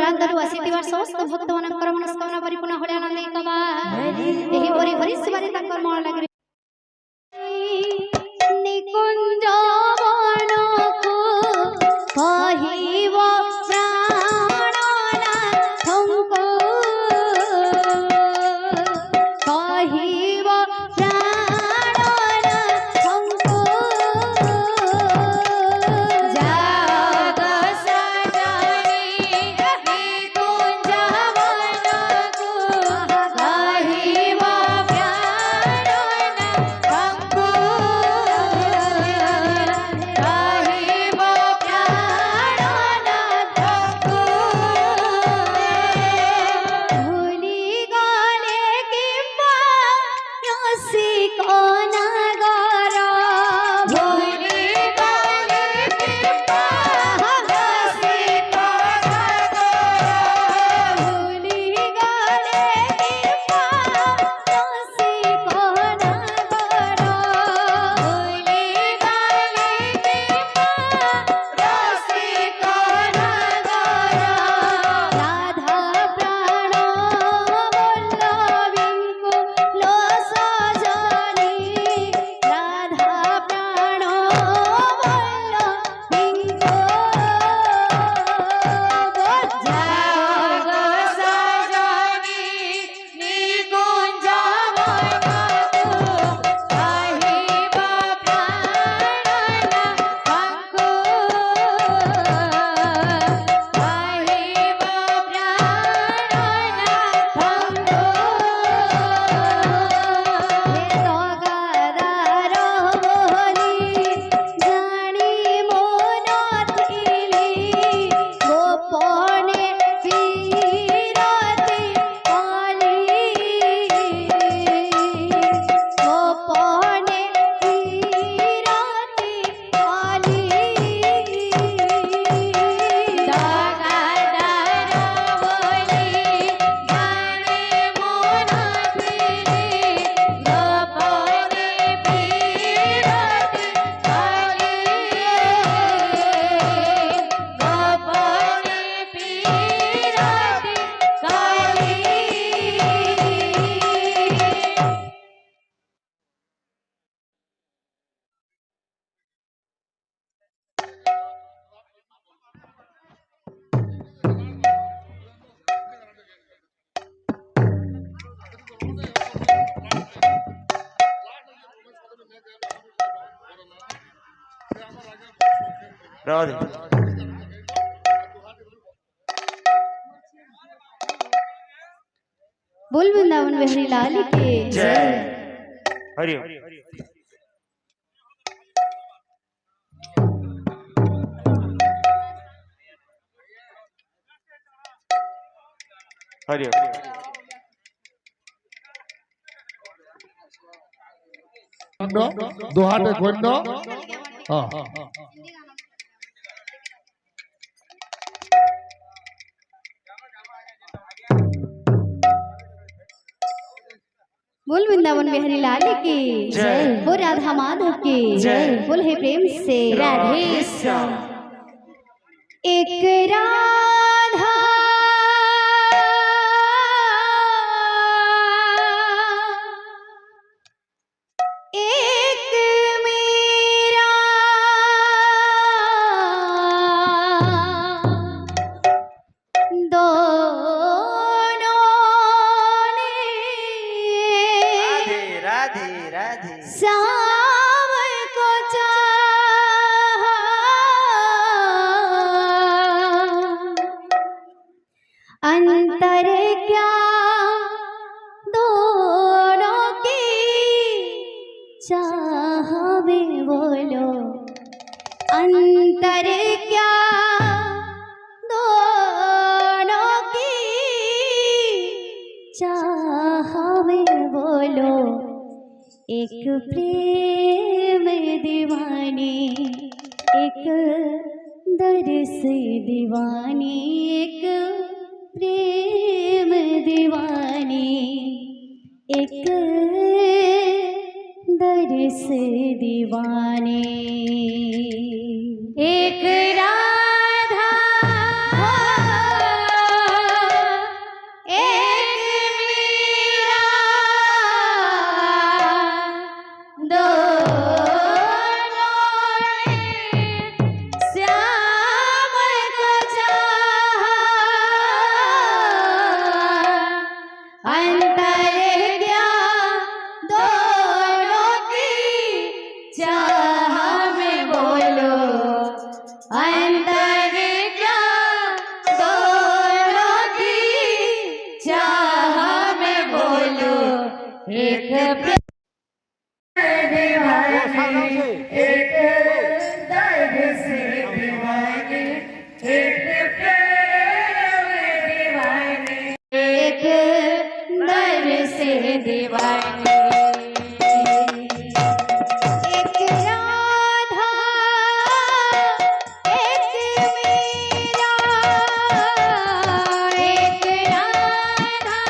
दूरांतरु आसीथिबार समस्त भक्त मानकर मनस्कामना परिपूर्ण होले आनंद एकबा एही परि हरि शिवारी तांकर मन लागि निकुंज वनकु कहिब प्राणनाथंको कहिब प्राणनाथंको जाग सजनी निकुंज वनकु कहिब प्राणनाथंको कहिब प्राणनाथंको भूली गले किंबा रसिक नगर भूली गले किंबा रसिक नगर भूली गले किंबा रसिक नगर भूली गले किंबा रसिक नगर राधा प्राण वल्लभीको लो सजनी राधा प्राण वल्लभीको जाग सजनी निकुंज वनकु कहिब प्राणनाथंको कहिब प्राणनाथंको हे तगादार बोली जानी मोन थिली गोपने पीरती कली गोपने पीरती कली तगादार बोली जानी मोन थिली गोपने पीरती कली गोपने पीरती कली राधे बोल वृंदावन बिहारी लाल की जय हरि ओम। हरि ओम। दो हाथ गण्य हाँ बोल वृंदावन बिहारी लाल की जय। बोल राधा माधव की जय। बोल हे प्रेम से राधे श्याम। एक राधा एक मेरा दोनों ने राधे राधे राधे श्याम को चाहा अंतर क्या दोनों की चाह में बोलो अंतर क्या दोनों की चाह में बोलो एक प्रेम दीवानी एक दर्श दीवानी एक प्रेम दीवानी एक दर्श दीवानी एक राधा एक प्रेम एक दर से दीवानी एक राधा एक मीरा एक राधा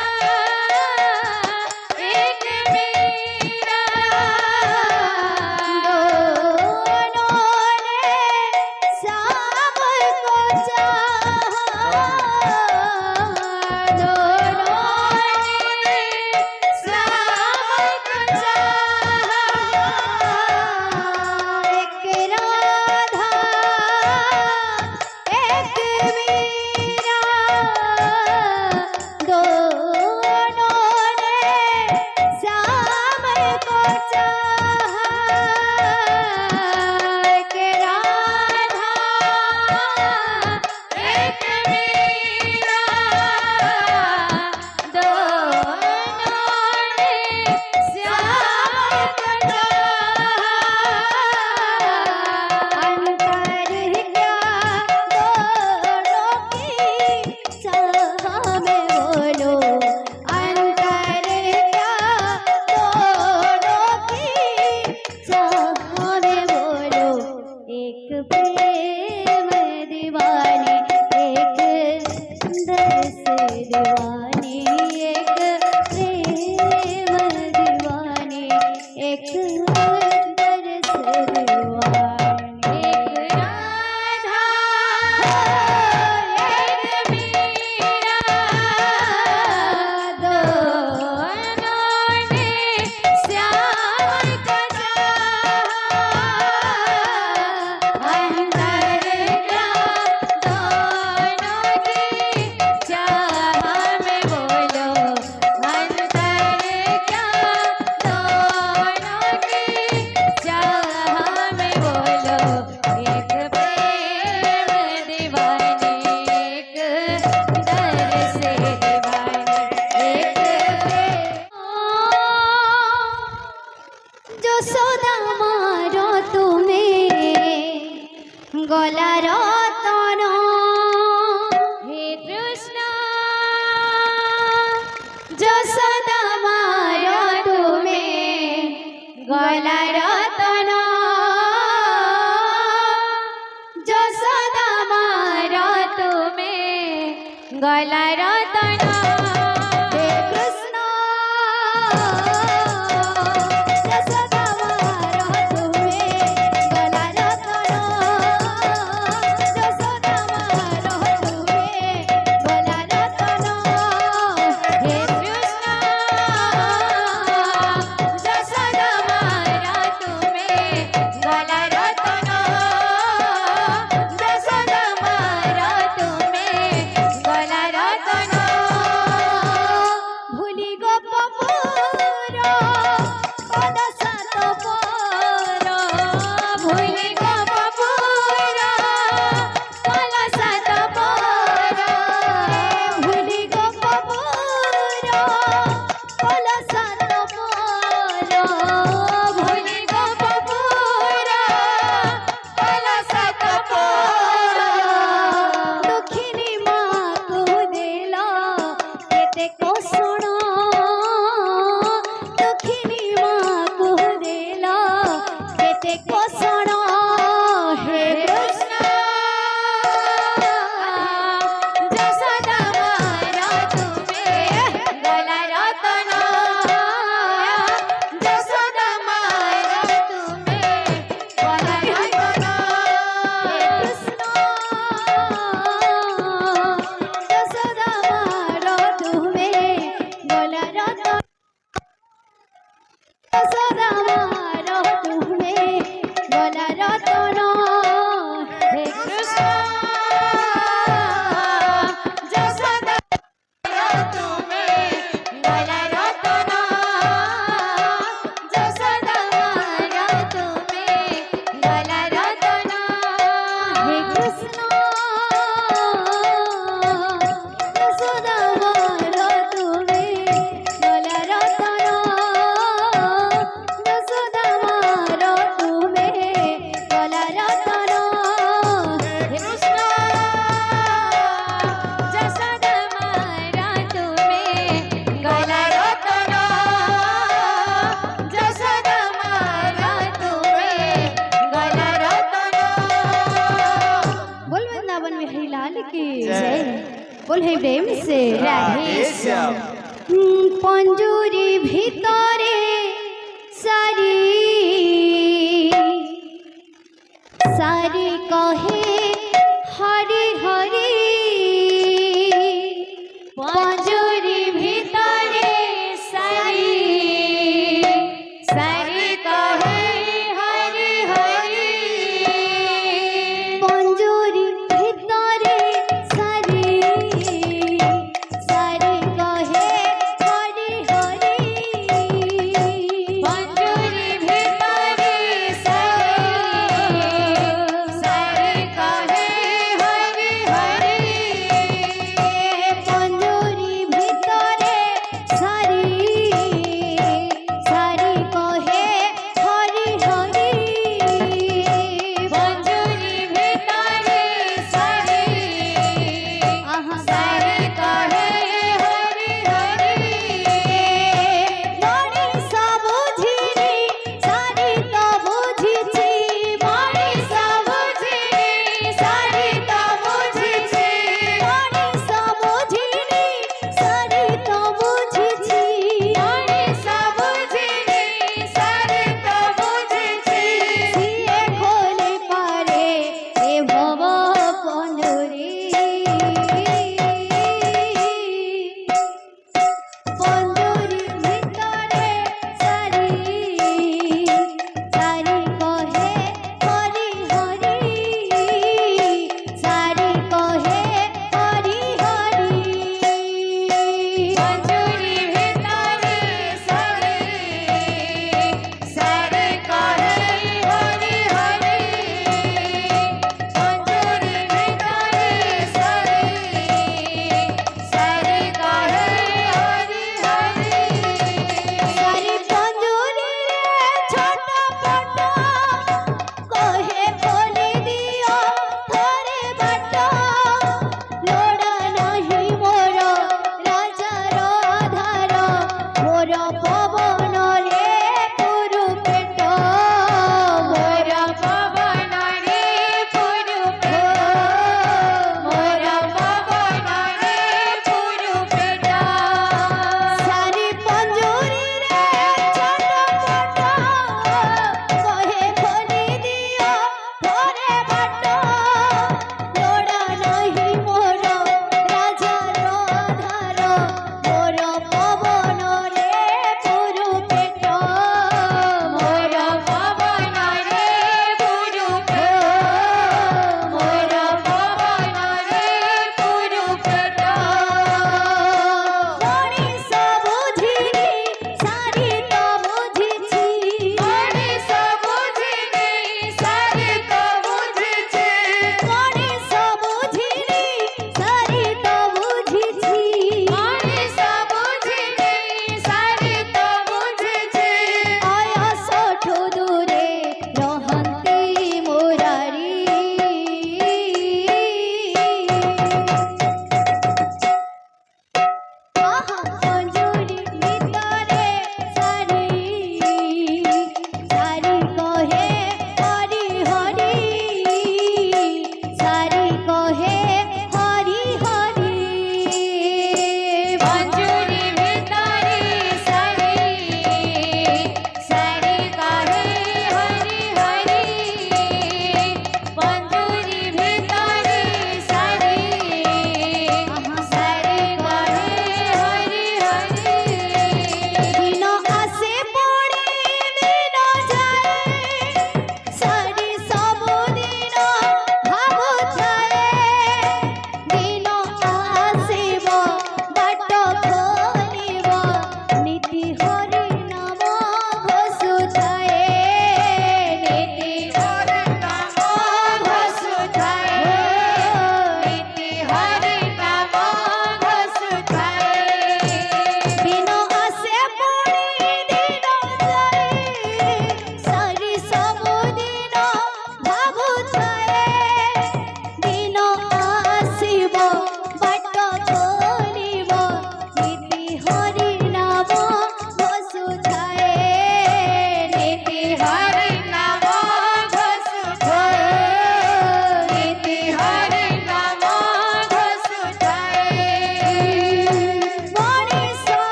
एक मीरा दोनों ने शाम को चाहा दोनों ने शाम को चाहा एक राधा एक मीरा दोनों ने शाम को चाहा एक राधा एक मीरा दोनों ने श्याम को चाहा अंतर क्या दोनों की चाह में बोलो अंतर क्या दोनों की चाह में बोलो एक प्रेम दीवानी एक दर से दीवानी एक प्रेम दीवानी एक दर से दीवानी एक राधा एक मीरा दोनों ने श्याम को चाहा अंतर क्या दोनों की चाह में बोलो अंतर क्या दोनों की चाह में बोलो एक प्रेम दीवानी एक दर से दीवानी एक प्रेम जो सदा मारो तुम्हें गला रतन हे कृष्ण जो सदा मारो तुम्हें गला रतन जो सदा मारो तुम्हें गला रतन हे कृष्ण जो सदा मारो तुम्हें गला रतन जो सदा मारो तुम्हें गला रतन हे कृष्ण जो सदा मारो तुम्हें गला रतन जो सदा मारो तुम्हें गला रतन बोले प्रेम से राधे श्याम पंजुरी भितरे सारी सारी कहे